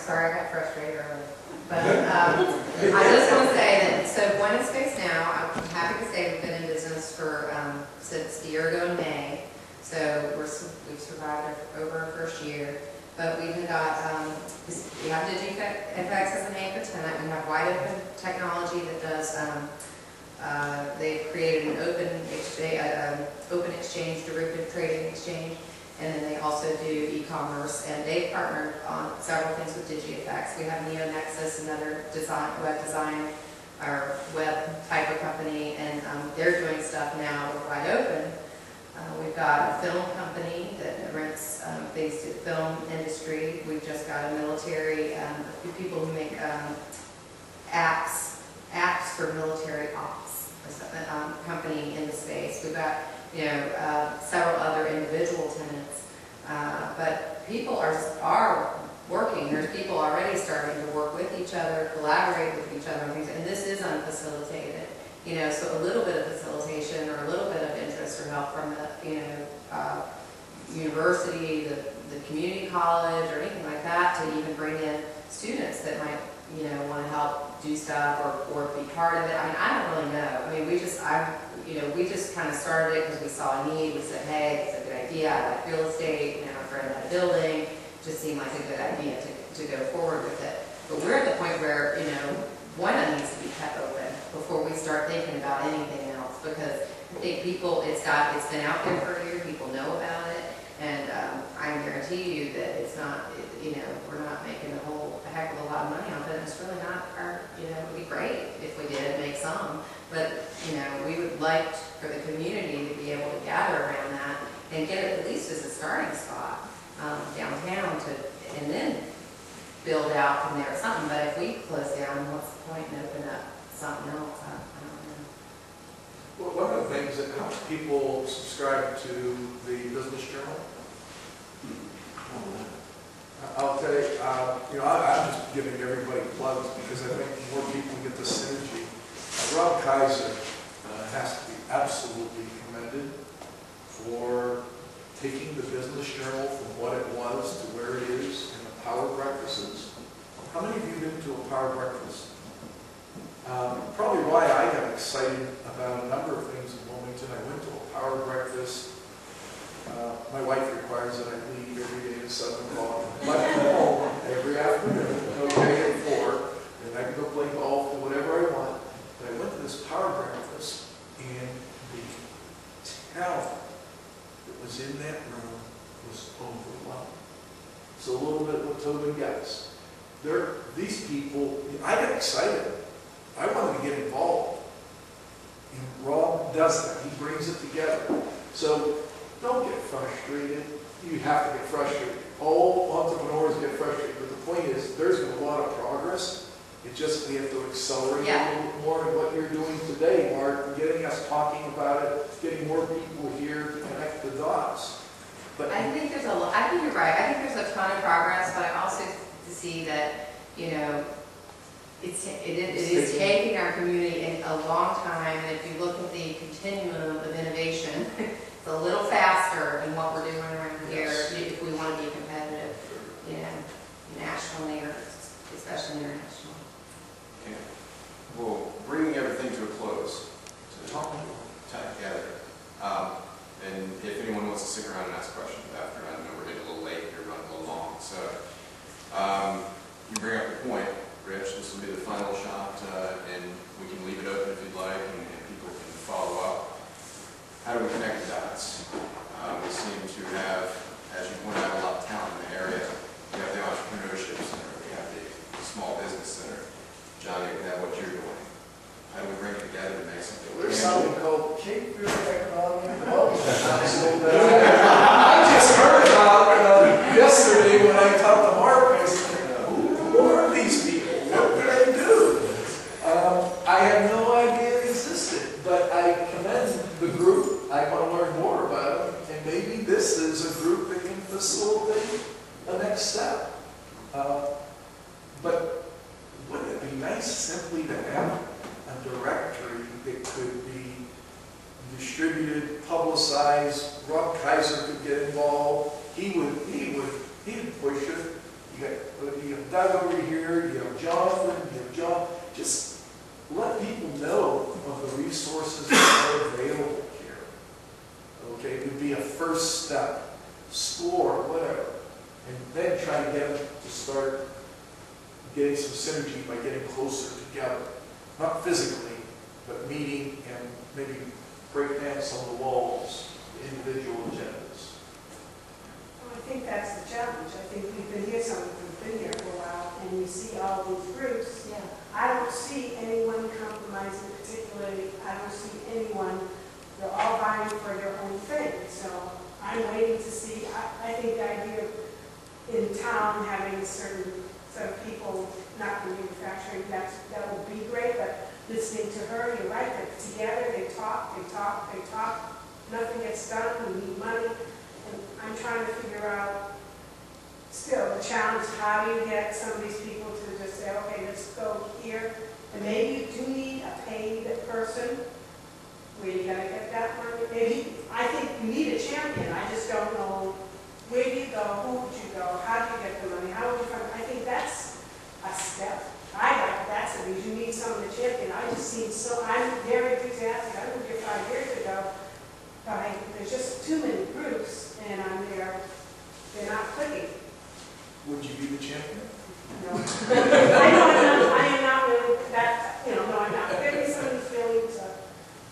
sorry I got frustrated earlier. But I just want to say that, so one in space now, I'm happy to say we've been in business for, since the year ago in May. So we've survived over our first year. But we've got, we have DigiFX as an anchor tenant. We have wide open technology that does, they've created an open exchange, derivative trading exchange. And then they also do e-commerce, and they've partnered on several things with DigiFX. We have NeoNexus, another web design or web type of company, and they're doing stuff now with wide open. We've got a film company that rents things to the film industry. We've just got a military, people who make apps for military ops, company in the space. We've got several other individual tenants, but people are working. There's people already starting to work with each other, collaborate with each other on things, and this is unfacilitated. So a little bit of facilitation or a little bit of interest or help from the, university, the community college, or anything like that, to even bring in students that might, want to help do stuff or be part of it. I mean, I don't really know. I mean, we just kind of started it because we saw a need. We said, hey, it's a good idea. I like real estate. My friend had a building. It just seemed like a good idea to go forward with it. But we're at the point where, one that needs to be kept open before we start thinking about anything else, because I think people, it's been out there for a year, people know about it, and I can guarantee you that it's not, we're not making a heck of a lot of money off it, and it's really not it would be great if we did make some, but, we would like for the community to be able to gather around that and get it at least as a starting spot downtown and then build out from there or something. But if we close down, what's the point in opening up something else? I don't know. Well, one of the things that helps people subscribe to the Business Journal, I'll tell you, I'm just giving everybody plugs because I think more people get the synergy. Rob Kaiser has to be absolutely commended for taking the Business Journal from what it was to where it is in the Power Breakfasts. How many of you have been to a Power Breakfast? Probably why I got excited about a number of things in Wilmington. I went to a Power Breakfast. My wife requires that I leave every day at 7 o'clock. But I come home every afternoon, okay, at 4, and I can go play golf or whatever I want. But I went to this Power Breakfast, and the talent that was in that room was overwhelming. So a little bit what Tobin gets. These people, I got excited. I wanted to get involved. And Rob does that. He brings it together. So don't get frustrated. You have to get frustrated. All entrepreneurs get frustrated. But the point is, there's been a lot of progress. It's just we have to accelerate a little bit more in what you're doing today, Mark, getting us talking about it, getting more people here to connect the dots. But I think there's I think you're right. I think there's a ton of progress, but I also see that, it is taking our community a long time, and if you look at the continuum of innovation, it's a little faster than what we're doing around here if we want to be competitive, nationally or especially internationally. Okay. Well, bringing everything to a close, to tie together, and if anyone wants to stick around and ask questions after, I know we're getting a little late, we're running a little long, so you bring up the point, Rich, this will be the final shot, and we can leave it open if you'd like, and people can follow up. How do we connect the dots? We seem to have, as you point out, a lot of talent in the area. We have the Entrepreneurship Center, we have the Small Business Center. Johnny, we have what you're doing. How do we bring it together to make something? There's something called Cape Fear Economic Development. I just heard about yesterday when I talked to Mark. I said, who are these people? What do they do? I had no idea it existed, but I commend the group. I want to learn more about it, and maybe this is a group that can facilitate the next step. But wouldn't it be nice simply to have a directory that could be distributed, publicized? Rob Kaiser could get involved. He'd push it. You you have Doug over here, you have Jonathan, you have John. Just let people know of the resources that are available here. Okay, it would be a first step. Explore, whatever. And then try to get them to start getting some synergy by getting closer together. Not physically, but meeting and maybe break down some of the walls, individual agendas. Well, I think that's the challenge. I think we've been here for a while, and you see all these groups. Yeah. I don't see anyone compromising particularly. I don't see anyone, they're all vying for their own thing. So I'm waiting to see. I think the idea of in town having a certain set of people not in manufacturing, that would be great, but listening to her, you're right, they're together, they talk, nothing gets done, we need money, and I'm trying to figure out, still, the challenge, how do you get some of these people to just say, okay, let's go here, and maybe you do need a paid person, where you gonna get that money? Maybe, I think you need a champion, I just don't know, where do you go, who would you go, how do you get the money, how would you find, I think that's a step. That's a reason. You need someone to champion. I just seem so, I'm very enthusiastic. I moved here 5 years ago, but there's just too many groups, and they're not clicking. Would you be the champion? No. I am not really that, no, I'm not. There may be some of these feelings of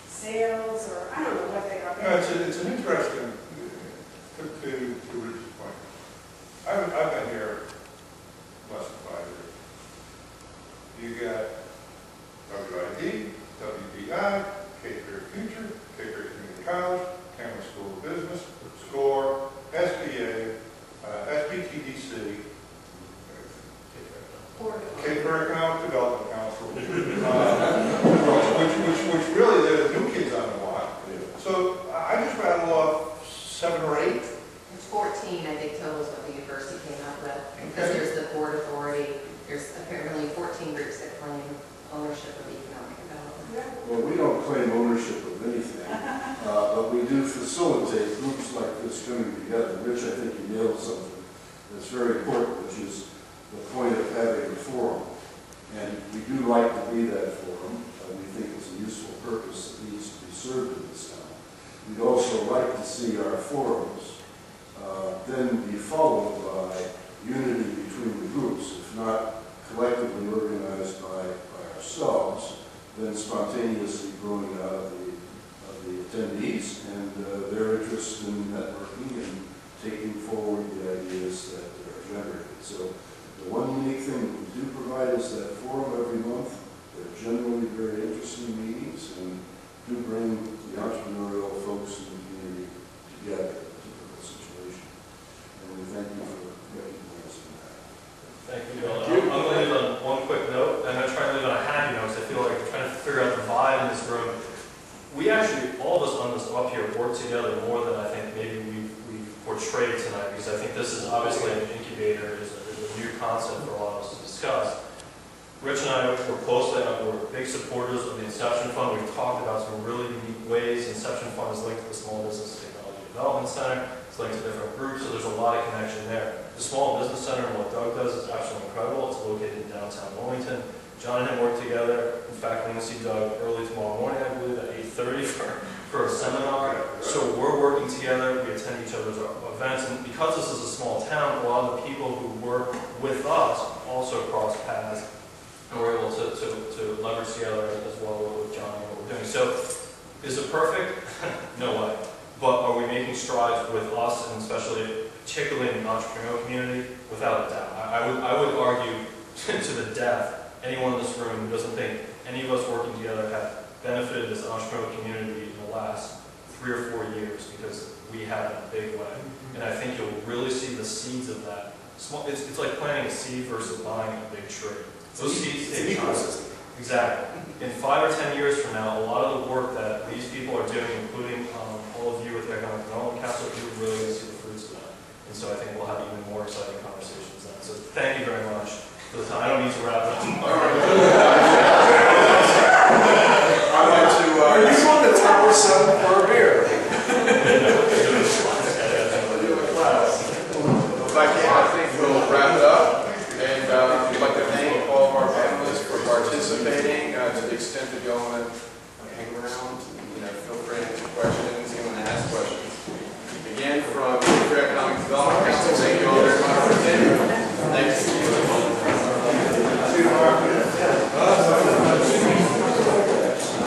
sales, or I don't know what they are. No, it's an interesting, to Rich's point. I've been here less than 5 years. You got WID, WBI, Cape Fear Future, Cape Fear Community College, Cameron School of Business, SCORE, SBA, SBTDC, Cape Fear Economic Development Council, which really they're the new kids on the block. So I just rattled off 7 or 8. It's 14, I think, total is what the university came up with. Because there's the board authority, there's apparently 14 groups that claim ownership of economic development. Well, we don't claim ownership of anything, but we do facilitate groups like this coming together. Rich, I think you nailed something that's very important, which is the point of having a forum. And we do like to be that forum. We think it's a useful purpose that needs to be served in this town. We'd also like to see our forums then be followed by unity between the groups, if not collectively organized by ourselves, then spontaneously growing out of the attendees and their interest in networking and taking forward the ideas that are generated. So the one unique thing that we do provide is that forum every month. They're generally very interesting meetings and do bring the entrepreneurial folks in the community together in a typical situation. And we thank you for recognizing that. Thank you, Bill. I'm going to leave on one quick note, and I'm trying to leave on a happy note because I feel like I'm trying to figure out the vibe in this room. We actually, all of us on this up here, work together more than I think maybe we've portrayed tonight, because I think this is obviously an incubator, is a new concept for a lot of us to discuss. Rich and I were we're big supporters of the Inception Fund. We've talked about some really unique ways. Inception Fund is linked to the Small Business Technology Development Center. It's linked to different groups, so there's a lot of connection there. The Small Business Center and what Doug does is absolutely incredible. It's located in downtown Wilmington. John and him work together. In fact, we're going to see Doug early tomorrow morning, I believe, at 8:30 for a seminar. So we're working together. We attend each other's events. And because this is a small town, a lot of the people who work with us also cross paths. And we're able to leverage together as well with John and what we're doing. So is it perfect? No way. But are we making strides with us, and particularly in the entrepreneurial community? Without a doubt. I would argue to the death, anyone in this room who doesn't think any of us working together have benefited this entrepreneurial community in the last 3 or 4 years, because we have in a big way. And I think you'll really see the seeds of that. It's like planting a seed versus buying a big tree. Those seeds take time. Exactly. In 5 or 10 years from now, a lot of the work that these people are doing, including all of you with the Economic Development Council, you're really going to see the fruits of that. And so I think we'll have even more exciting conversations then. So thank you very much for the time. I don't need to wrap it up. I'd like to, are you on the Tarble 7 for a beer? I think we'll wrap it up. And to the extent that y'all want to hang around